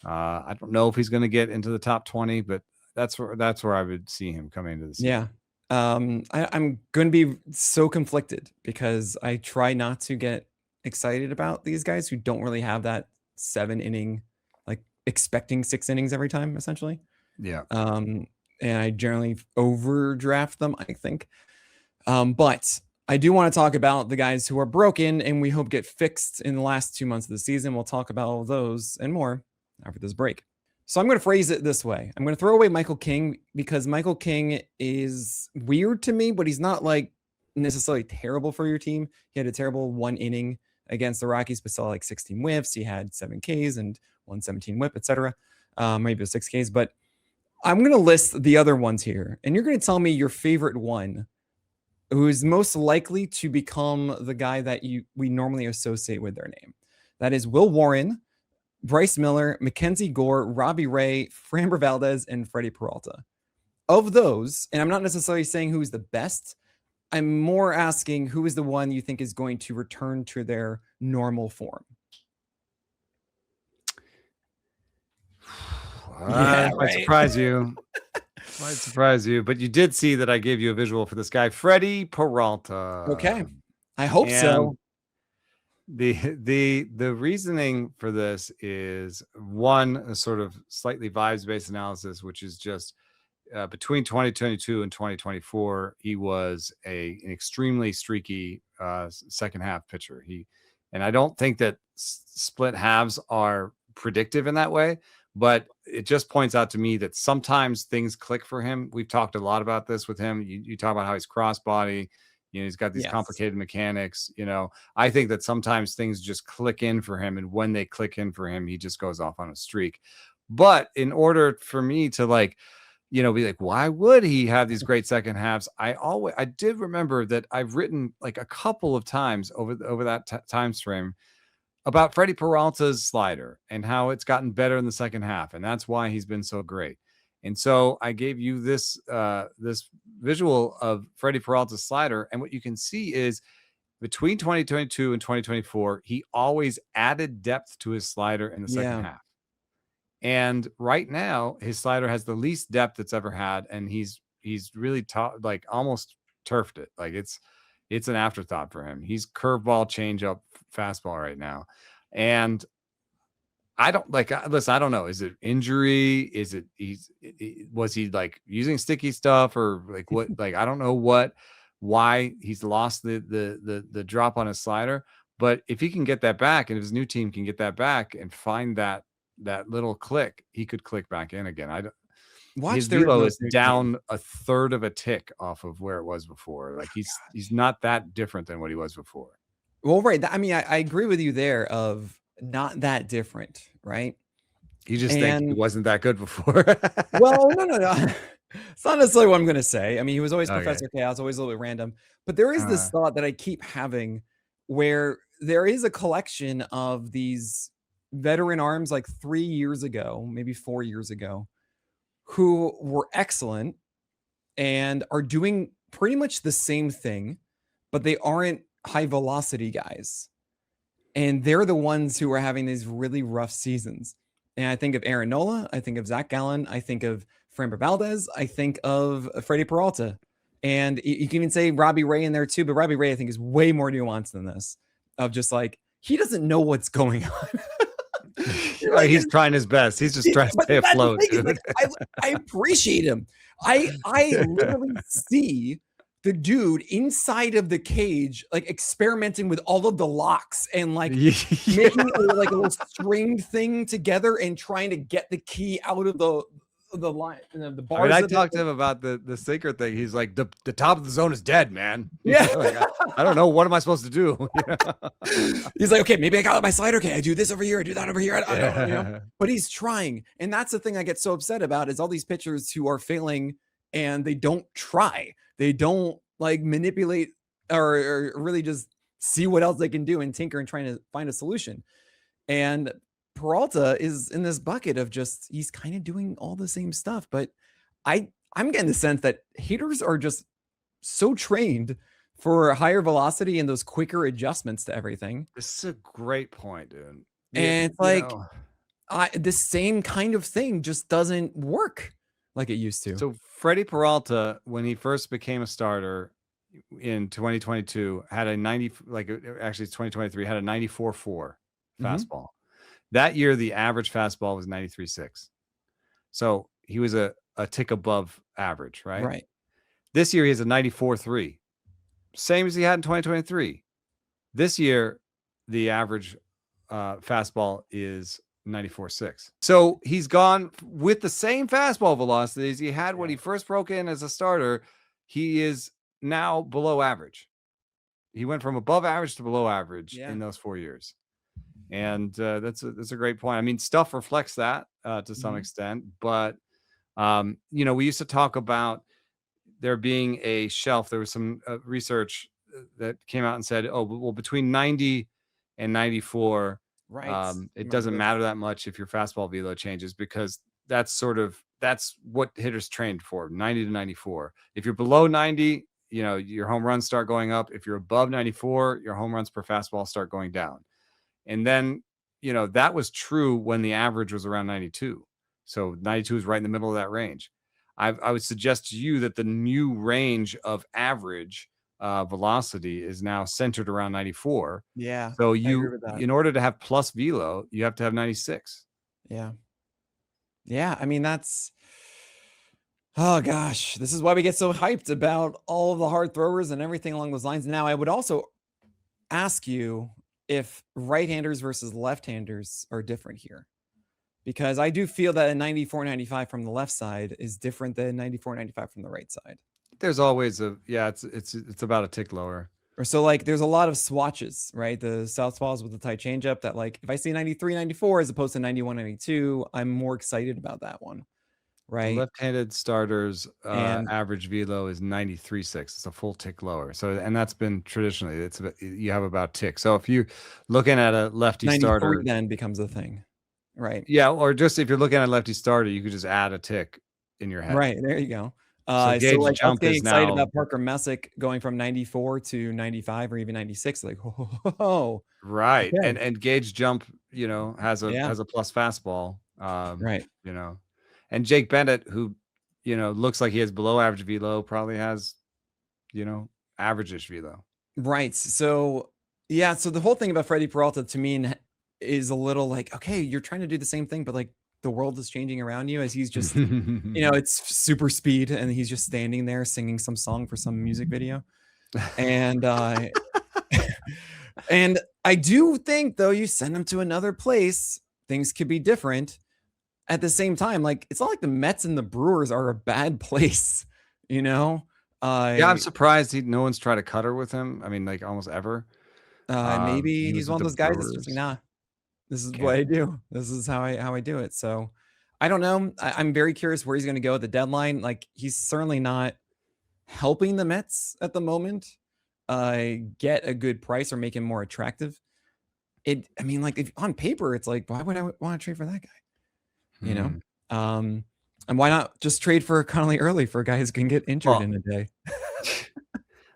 I don't know if he's going to get into the top 20, but that's where I would see him coming into the season. Yeah. I'm going to be so conflicted because I try not to get excited about these guys who don't really have that 7-inning, like expecting 6 innings every time, essentially. Yeah. And I generally overdraft them, I think. But I do want to talk about the guys who are broken and we hope get fixed in the last 2 months of the season. We'll talk about all those and more after this break. So I'm going to phrase it this way. I'm going to throw away Michael King because Michael King is weird to me, but he's not like necessarily terrible for your team. He had a terrible 1 inning against the Rockies, but still like 16 whiffs. He had 7 Ks and 117 whip, etc. Maybe it was 6 Ks, but I'm going to list the other ones here, and you're going to tell me your favorite one who is most likely to become the guy that we normally associate with their name. That is Will Warren, Bryce Miller, Mackenzie Gore, Robbie Ray, Framber Valdez, and Freddy Peralta. Of those, and I'm not necessarily saying who's the best, I'm more asking who is the one you think is going to return to their normal form. Yeah, might surprise you. Might surprise you, but you did see that I gave you a visual for this guy, Freddy Peralta. Okay, I hope so. The reasoning for this is one, a sort of slightly vibes-based analysis, which is just between 2022 and 2024, he was an extremely streaky second half pitcher. And I don't think that split halves are predictive in that way, but it just points out to me that sometimes things click for him. We've talked a lot about this with him. You talk about how he's crossbody. He's got these complicated mechanics. I think that sometimes things just click in for him. And when they click in for him, he just goes off on a streak. But in order for me to be like, why would he have these great second halves? I did remember that I've written like a couple of times over that time frame about Freddy Peralta's slider and how it's gotten better in the second half. And that's why he's been so great. And so I gave you this visual of Freddy Peralta's slider. And what you can see is between 2022 and 2024, he always added depth to his slider in the second half. And right now, his slider has the least depth it's ever had. And he's really almost turfed it. Like it's an afterthought for him. He's curveball, changeup, fastball right now. And I don't listen, I don't know. Is it injury? Is it was he like using sticky stuff or like what? Like, I don't know why he's lost the drop on his slider. But if he can get that back and if his new team can get that back and find that little click, he could click back in again. His velo is down a third of a tick off of where it was before. Like he's not that different than what he was before. Well, right. I mean, I agree with you there of not that different, right? You just think he wasn't that good before. Well, no. It's not necessarily what I'm going to say. I mean, he was always Professor Chaos, always a little bit random. But there is this thought that I keep having where there is a collection of these veteran arms like 3 years ago, maybe 4 years ago, who were excellent and are doing pretty much the same thing, but they aren't high velocity guys. And they're the ones who are having these really rough seasons. And I think of Aaron Nola, I think of Zach Gallen, I think of Framber Valdez, I think of Freddy Peralta. And you can even say Robbie Ray in there too, but Robbie Ray, I think, is way more nuanced than this, of just like, he doesn't know what's going on. Like, he's trying his best. He's just trying to but stay that's the afloat, thing, is, dude. like, I appreciate him. I literally see the dude inside of the cage, like experimenting with all of the locks and like Yeah. making like a little string thing together and trying to get the key out of the line, the bars. I mean, I talked to him about the sinker thing. He's like, the top of the zone is dead, man. Yeah. Like, I don't know. What am I supposed to do? He's like, okay, maybe I got my slider. Okay, I do this over here. I do that over here. I don't know, you know? But he's trying. And that's the thing I get so upset about is all these pitchers who are failing and they don't try. They don't like manipulate or really just see what else they can do and tinker and trying to find a solution. And Peralta is in this bucket of just he's kind of doing all the same stuff. But I'm getting the sense that hitters are just so trained for higher velocity and those quicker adjustments to everything. This is a great point, dude. And it's like the same kind of thing just doesn't work like it used to. So Freddy Peralta, when he first became a starter in 2022, had a 90, like actually it's 2023, had a 94.4 fastball. That year, the average fastball was 93.6. So he was a tick above average, right? Right. This year, he has a 94.3. Same as he had in 2023. This year, the average fastball is 94.6. So he's gone with the same fastball velocities he had when he first broke in as a starter. He is now below average. He went from above average to below average in those 4 years. And that's a great point. I mean, stuff reflects that to some extent, but you know, we used to talk about there being a shelf. There was some research that came out and said, oh, well, between 90 and 94, right, it doesn't matter that much if your fastball velo changes, because that's what hitters trained for, 90 to 94. If you're below 90, you know, your home runs start going up. If you're above 94, your home runs per fastball start going down. And then, you know, that was true when the average was around 92. So 92 is right in the middle of that range. I would suggest to you that the new range of average velocity is now centered around 94. Yeah. So in order to have plus velo, you have to have 96. Yeah. Yeah. I mean, oh gosh, this is why we get so hyped about all of the hard throwers and everything along those lines. Now, I would also ask you if right-handers versus left-handers are different here, because I do feel that a 94-95 from the left side is different than 94-95 from the right side. There's always it's about a tick lower. Or so like there's a lot of swatches, right? The southpaws with the tight changeup that like if I see 93-94 as opposed to 91-92, I'm more excited about that one. Right. The left-handed starters average velo is 93.6. It's a full tick lower. So, and that's been traditionally, you have about tick. So if you looking at a lefty starter, then becomes a thing, right? Yeah, or just if you're looking at a lefty starter, you could just add a tick in your head. Right, there you go. So like I'm getting excited now, about Parker Messick going from 94 to 95 or even 96. Like, oh, right. Okay. And Gage jump, you know, has a plus fastball. Right. You know. And Jake Bennett, who, you know, looks like he has below average velo, probably has, you know, average-ish velo. Right. So, yeah. So the whole thing about Freddy Peralta to me is a little like, okay, you're trying to do the same thing, but like the world is changing around you as he's just, you know, it's super speed and he's just standing there singing some song for some music video. And, and I do think though, you send him to another place, things could be different. At the same time, like it's not like the Mets and the Brewers are a bad place, you know. Yeah, I'm surprised no one's tried to cutter with him. I mean, like almost ever. Maybe he's one of those guys that's just like, nah, this is what I do. This is how I do it. So I don't know. I'm very curious where he's going to go at the deadline. Like he's certainly not helping the Mets at the moment get a good price or make him more attractive. I mean, like if on paper, it's like, why would I want to trade for that guy? You know, and why not just trade for Connolly early for a guy who can get injured in a day?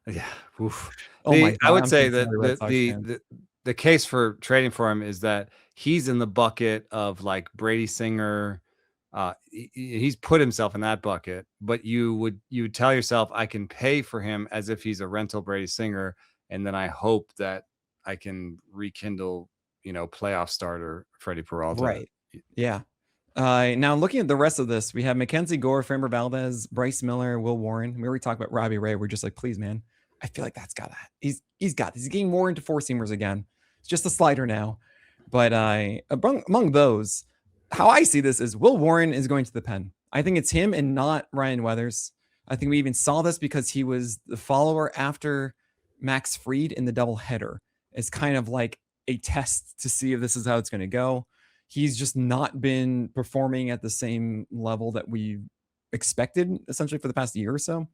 Yeah. Oof. My God, I would say that the case for trading for him is that he's in the bucket of like Brady Singer. He's put himself in that bucket, but you would tell yourself, I can pay for him as if he's a rental Brady Singer, and then I hope that I can rekindle, you know, playoff starter Freddy Peralta. Right. Yeah. Now looking at the rest of this, we have Mackenzie Gore, Framber Valdez, Bryce Miller, Will Warren. We already talked about Robbie Ray. We're just like, please, man. I feel like that's got that. He's got this. He's getting more into four seamers again. It's just a slider now. But among those, how I see this is Will Warren is going to the pen. I think it's him and not Ryan Weathers. I think we even saw this because he was the follower after Max Fried in the doubleheader. It's kind of like a test to see if this is how it's going to go. He's just not been performing at the same level that we expected essentially for the past year or so.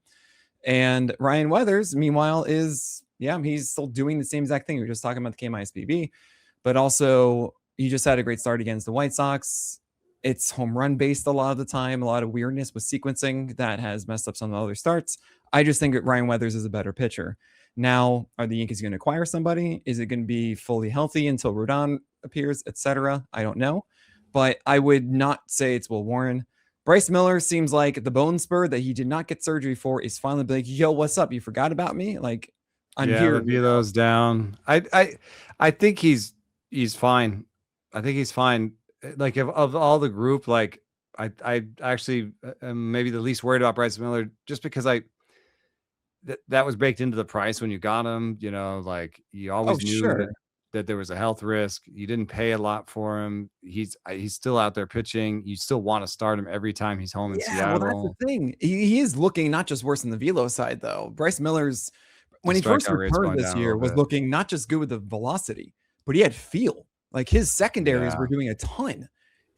And Ryan Weathers, meanwhile, he's still doing the same exact thing. We were just talking about the KMISBB, but also he just had a great start against the White Sox. It's home run based a lot of the time, a lot of weirdness with sequencing that has messed up some of the other starts. I just think that Ryan Weathers is a better pitcher. Now, are the Yankees going to acquire somebody? Is it going to be fully healthy until Rodon appears, etc.? I don't know, but I would not say it's Will Warren. Bryce Miller seems like the bone spur that he did not get surgery for is finally like, yo, what's up? You forgot about me? Like, I'm here. The velo's down. I think he's fine. I think he's fine. Like of all the group, like I actually am maybe the least worried about Bryce Miller just because that was baked into the price when you got him. You know, like you always knew that there was a health risk. You didn't pay a lot for him. He's still out there pitching. You still want to start him every time he's home in Seattle. Well, that's the thing. He is looking not just worse than the velo side, though. Bryce Miller's, when he first returned this year, was looking not just good with the velocity, but he had feel. Like his secondaries were doing a ton,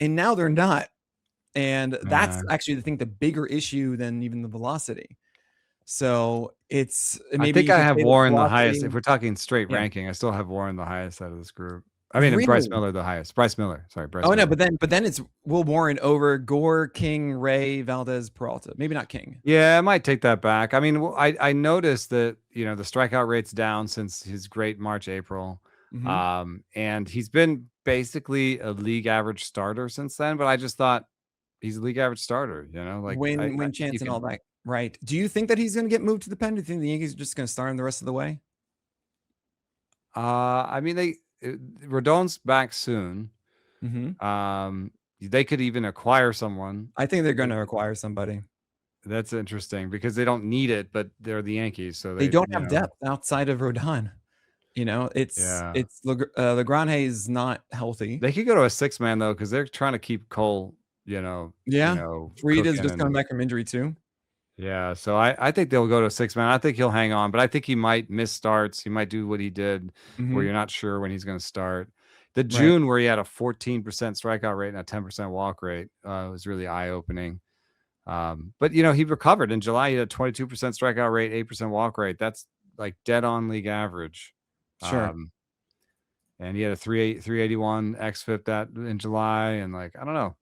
and now they're not. And that's actually, I think, the bigger issue than even the velocity. So it's maybe I think I have Warren the highest. If we're talking straight ranking, I still have Warren the highest out of this group. I mean, really? Bryce Miller the highest. Bryce Miller, sorry. Bryce Miller. No, but then it's Will Warren over Gore, King, Ray, Valdez, Peralta. Maybe not King. Yeah, I might take that back. I mean, I noticed that the strikeout rate's down since his great March, April, and he's been basically a league average starter since then. But I just thought he's a league average starter. Like win chance and all that. Right. Do you think that he's going to get moved to the pen? Do you think the Yankees are just going to start him the rest of the way? I mean, Rodon's back soon. They could even acquire someone. I think they're going to acquire somebody. That's interesting because they don't need it, but they're the Yankees, so they don't have depth outside of Rodon. It's Legrand is not healthy. They could go to a 6-man though because they're trying to keep Cole. Fried is just coming back from injury too. Yeah, so I think they'll go to a 6-man. I think he'll hang on, but I think he might miss starts. He might do what he did where you're not sure when he's going to start. The June where he had a 14% strikeout rate and a 10% walk rate was really eye-opening. But, he recovered. In July, he had a 22% strikeout rate, 8% walk rate. That's like dead-on league average. Sure. And he had a 381 xFIP that in July. And, I don't know.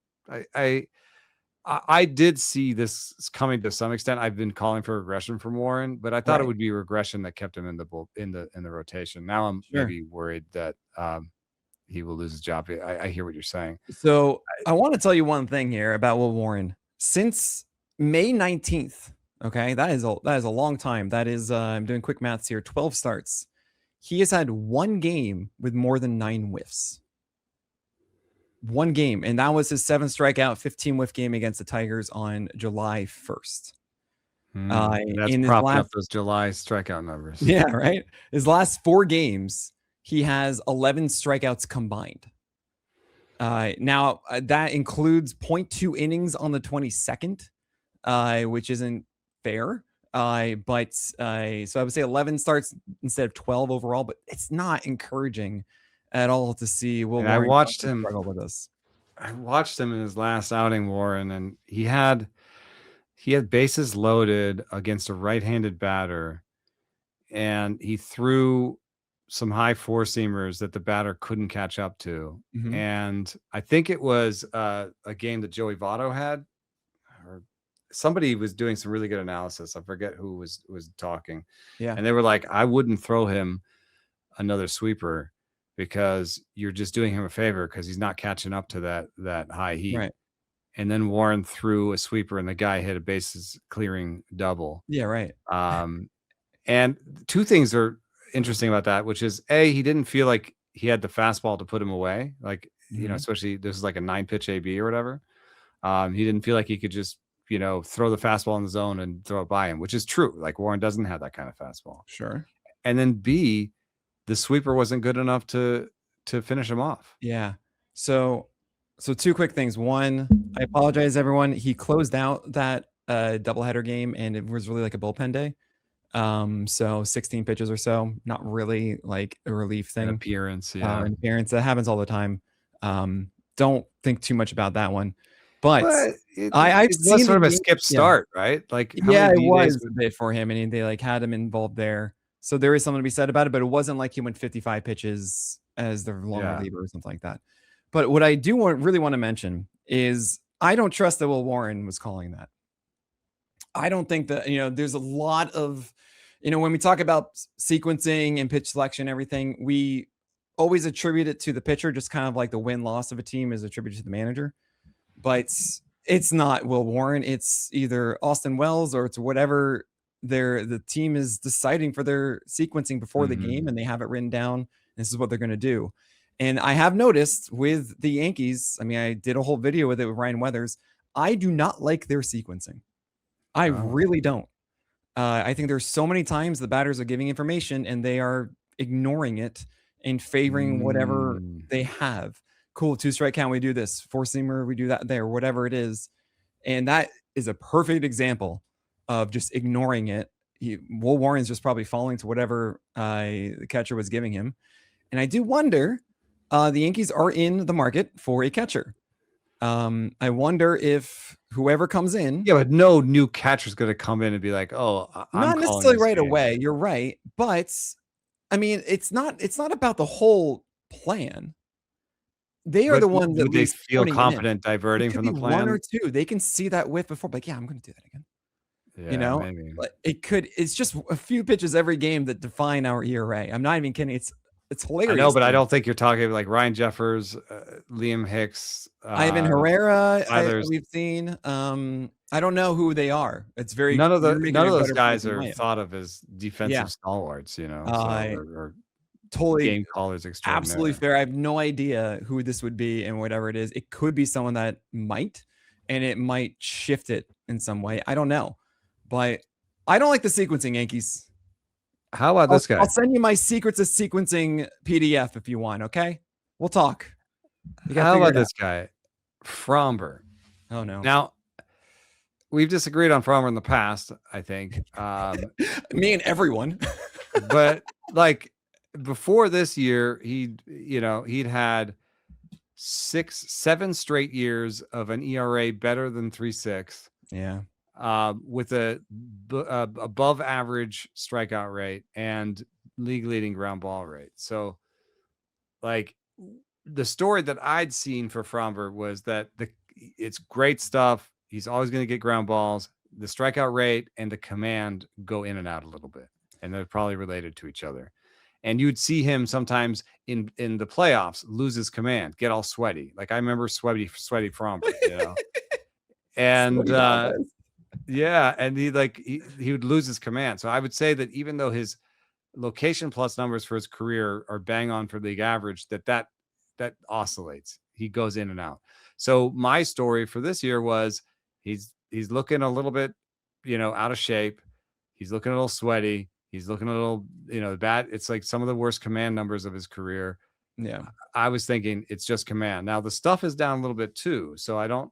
I did see this coming to some extent. I've been calling for regression from Warren, but I thought it would be regression that kept him in the rotation. Now I'm maybe worried that he will lose his job. I hear what you're saying. So I want to tell you one thing here about Will Warren. Since May 19th, okay, that is a long time. That is I'm doing quick maths here. 12 starts. He has had one game with more than 9 whiffs. One game, and that was his 7th strikeout, 15 whiff game against the Tigers on July 1st. That's propping up those July strikeout numbers. Yeah, right. His last 4 games, he has 11 strikeouts combined. Now that includes 0.2 innings on the 22nd, which isn't fair. But so I would say 11 starts instead of 12 overall, but it's not encouraging at all to see Will Warren. I watched him struggle with this. I watched him in his last outing, Warren, and he had bases loaded against a right-handed batter, and he threw some high four-seamers that the batter couldn't catch up to. And I think it was a game that Joey Votto had, or somebody was doing some really good analysis. I forget who was talking. Yeah. And they were like, I wouldn't throw him another sweeper because you're just doing him a favor because he's not catching up to that high heat. Right. And then Warren threw a sweeper and the guy hit a bases clearing double. Yeah, right. And 2 things are interesting about that, which is A, he didn't feel like he had the fastball to put him away. Like you know, especially this is like a 9-pitch AB or whatever. He didn't feel like he could just, you know, throw the fastball in the zone and throw it by him, which is true. Like Warren doesn't have that kind of fastball. Sure. And then B, the sweeper wasn't good enough to finish him off. Yeah. So two quick things. One, I apologize, everyone. He closed out that doubleheader game, and it was really like a bullpen day. So 16 pitches or so, not really like a relief thing. An appearance, yeah. An appearance that happens all the time. Don't think too much about that one. But I've seen sort of a skip start, right? Like, yeah, it was a bit for him, and they like had him involved there. So there is something to be said about it, but it wasn't like he went 55 pitches as the long reliever or something like that. But what I do really want to mention is I don't trust that Will Warren was calling that. I don't think that, you know, there's a lot of, you know, when we talk about sequencing and pitch selection, everything, we always attribute it to the pitcher, just kind of like the win-loss of a team is attributed to the manager. But it's not Will Warren. It's either Austin Wells or it's whatever the team is deciding for their sequencing before the game, and they have it written down. This is what they're going to do. And I have noticed with the Yankees, I mean, I did a whole video with it with Ryan Weathers. I do not like their sequencing. I really don't. I think there's so many times the batters are giving information and they are ignoring it and favoring whatever they have. Cool, 2-strike count, we do this. 4-seamer, we do that there, whatever it is. And that is a perfect example of just ignoring it. Will Warren's just probably falling to whatever the catcher was giving him. And I do wonder, the Yankees are in the market for a catcher. I wonder if whoever comes in. Yeah, but no new catcher's going to come in and be like, "Oh, I'm not necessarily right away." You're right, but I mean, it's not about the whole plan. They are the ones that they feel confident diverting from the plan. One or two, they can see that whiff before, but yeah, I'm going to do that again. Yeah, you know, maybe. It's just a few pitches every game that define our ERA. I'm not even kidding. It's hilarious. I know, but I don't think you're talking like Ryan Jeffers, Liam Hicks, Ivan Herrera. We've seen. I don't know who they are. It's very none of those guys are thought of as defensive stalwarts, you know, or totally game callers extraordinaire. Absolutely fair. I have no idea who this would be, and whatever it is, it could be someone that might, and it might shift it in some way. I don't know, but I don't like the sequencing, Yankees. How about this guy? I'll send you my secrets of sequencing PDF if you want. Okay, we'll talk. How about this guy, Framber? Oh no. Now, we've disagreed on Framber in the past, I think. Me and everyone. But like before this year, he'd had 7 straight years of an ERA better than 3.6. Yeah. With a above average strikeout rate and league leading ground ball rate. So like the story that I'd seen for Framber was that it's great stuff. He's always going to get ground balls. The strikeout rate and the command go in and out a little bit, and they're probably related to each other. And you'd see him sometimes in the playoffs lose his command, get all sweaty. Like I remember sweaty Framber, you know. And yeah, and he would lose his command. So I would say that even though his location plus numbers for his career are bang on for league average, that oscillates. He goes in and out. So my story for this year was he's looking a little bit, you know, out of shape. He's looking a little sweaty. He's looking a little, you know, bad. It's like some of the worst command numbers of his career. Yeah. I was thinking it's just command. Now the stuff is down a little bit too. So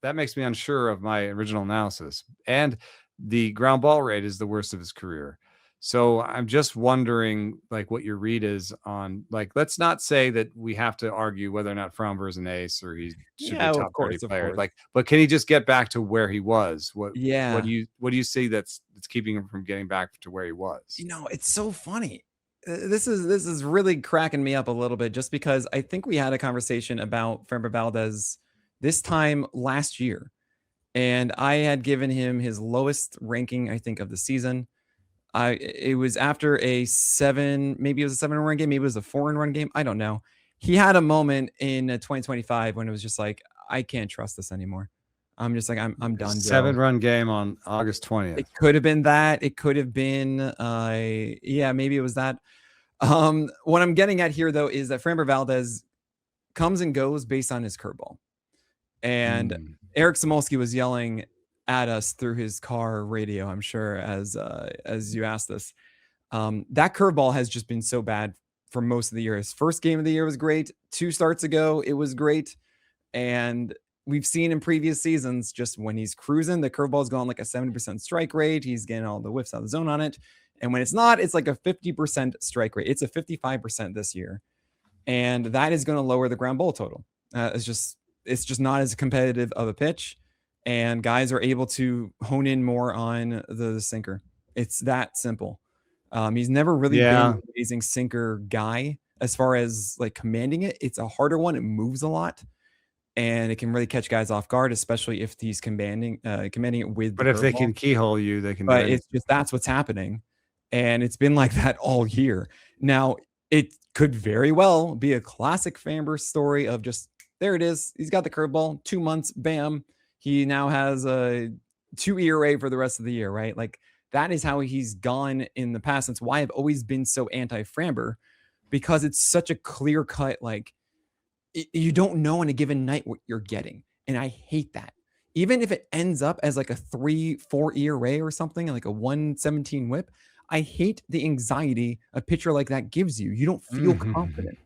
that makes me unsure of my original analysis. And the ground ball rate is the worst of his career. So I'm just wondering, like, what your read is on, like, let's not say that we have to argue whether or not Framber is an ace or he should be a top 30 player. Like, but can he just get back to where he was? What do you see that's keeping him from getting back to where he was? You know, it's so funny. This is really cracking me up a little bit, just because I think we had a conversation about Framber Valdez this time last year, and I had given him his lowest ranking, I think, of the season. It was after maybe it was a 7-run game, maybe it was a 4-run game. I don't know. He had a moment in 2025 when it was just like, I can't trust this anymore. I'm just like, I'm done. 7-run game on August 20th. It could have been that. It could have been, maybe it was that. What I'm getting at here though is that Framber Valdez comes and goes based on his curveball. And Mm. Eric Samolsky was yelling at us through his car radio, I'm sure, as you asked this. That curveball has just been so bad for most of the year. His first game of the year was great. 2 starts ago, it was great. And we've seen in previous seasons, just when he's cruising, the curveball's gone like a 70% strike rate. He's getting all the whiffs out of the zone on it. And when it's not, it's like a 50% strike rate. It's a 55% this year. And that is going to lower the ground ball total. It's just not as competitive of a pitch. And guys are able to hone in more on the sinker. It's that simple. He's never really been an amazing sinker guy as far as like commanding it. It's a harder one. It moves a lot, and it can really catch guys off guard, especially if he's commanding it with. But if they can keyhole you, they can. But it's just that's what's happening, and it's been like that all year. Now it could very well be a classic Framber story of just there it is. He's got the curveball. 2 months, bam. He now has a 2 ERA for the rest of the year, right? Like. That is how he's gone in the past. That's why I've always been so anti-Framber, because it's such a clear cut, like you don't know on a given night what you're getting. And I hate that. Even if it ends up as like a 3-4 ERA or something, like a 117 whip, I hate the anxiety a pitcher like that gives you. You don't feel confident.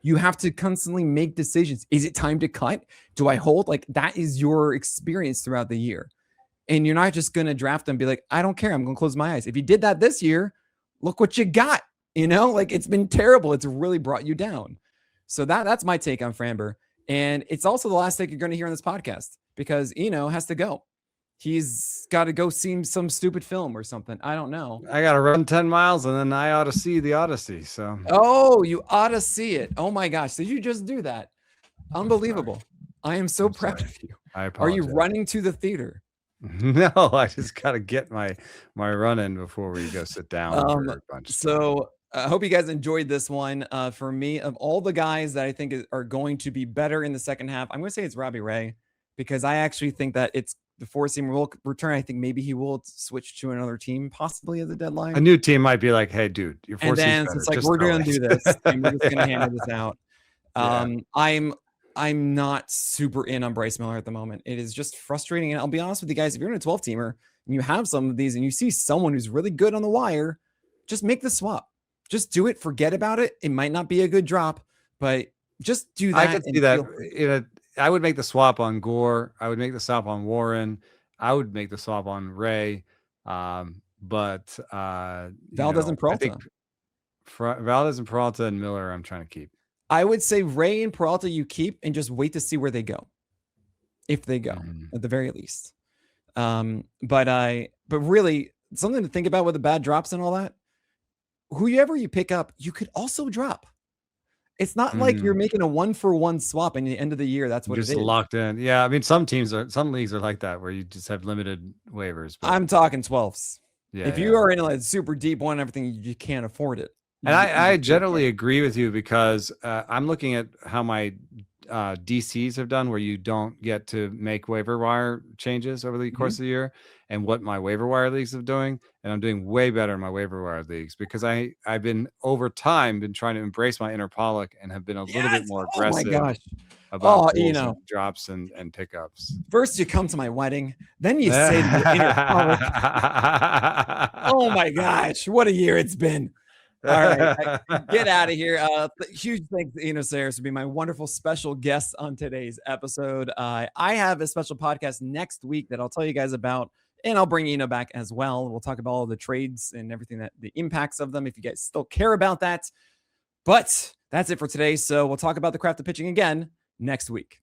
You have to constantly make decisions. Is it time to cut? Do I hold? Like that is your experience throughout the year. And you're not just going to draft them and be like, I don't care. I'm going to close my eyes. If you did that this year, look what you got. Like it's been terrible. It's really brought you down. So that's my take on Framber. And it's also the last take you're going to hear on this podcast because Eno has to go. He's got to go see some stupid film or something. I don't know. I got to run 10 miles and then I ought to see the Odyssey. So. Oh, you ought to see it. Oh my gosh. Did you just do that? Unbelievable. I am so proud of you. Are you running to the theater? No, I just got to get my run in before we go sit down. For a bunch so I hope you guys enjoyed this one. For me, of all the guys that I think are going to be better in the second half, I'm going to say it's Robbie Ray, because I actually think that it's the 4-seam will return. I think maybe he will switch to another team, possibly at the deadline. A new team might be like, hey, dude, your 4-seam. And then it's like, we're going to do this. And we're just going to hammer this out. I'm not super in on Bryce Miller at the moment. It is just frustrating. And I'll be honest with you guys, if you're in a 12-teamer and you have some of these and you see someone who's really good on the wire, just make the swap. Just do it. Forget about it. It might not be a good drop, but just do that. I could see that. I would make the swap on Gore. I would make the swap on Warren. I would make the swap on Ray. But Valdez and Peralta. Valdez and Peralta and Miller, I'm trying to keep. I would say Ray and Peralta you keep and just wait to see where they go. If they go, at the very least. But really something to think about with the bad drops and all that. Whoever you pick up, you could also drop. It's not like you're making a 1-for-1 swap in the end of the year. That's what just it is. Locked in. Yeah, I mean, some leagues are like that where you just have limited waivers. But I'm talking 12s. Yeah, if you are in a super deep one, everything, you can't afford it. And I generally agree with you because I'm looking at how my DCs have done, where you don't get to make waiver wire changes over the course of the year, and what my waiver wire leagues are doing. And I'm doing way better in my waiver wire leagues because I've been over time been trying to embrace my inner Pollock and have been a little bit more aggressive about drops and pickups. First you come to my wedding, then you say the inner Pollock. Oh my gosh, what a year it's been. All right, get out of here. Huge thanks to Eno Sayers to be my wonderful special guest on today's episode. I have a special podcast next week that I'll tell you guys about, and I'll bring Eno back as well. We'll talk about all the trades and everything, that the impacts of them, if you guys still care about that. But that's it for today. So we'll talk about the craft of pitching again next week.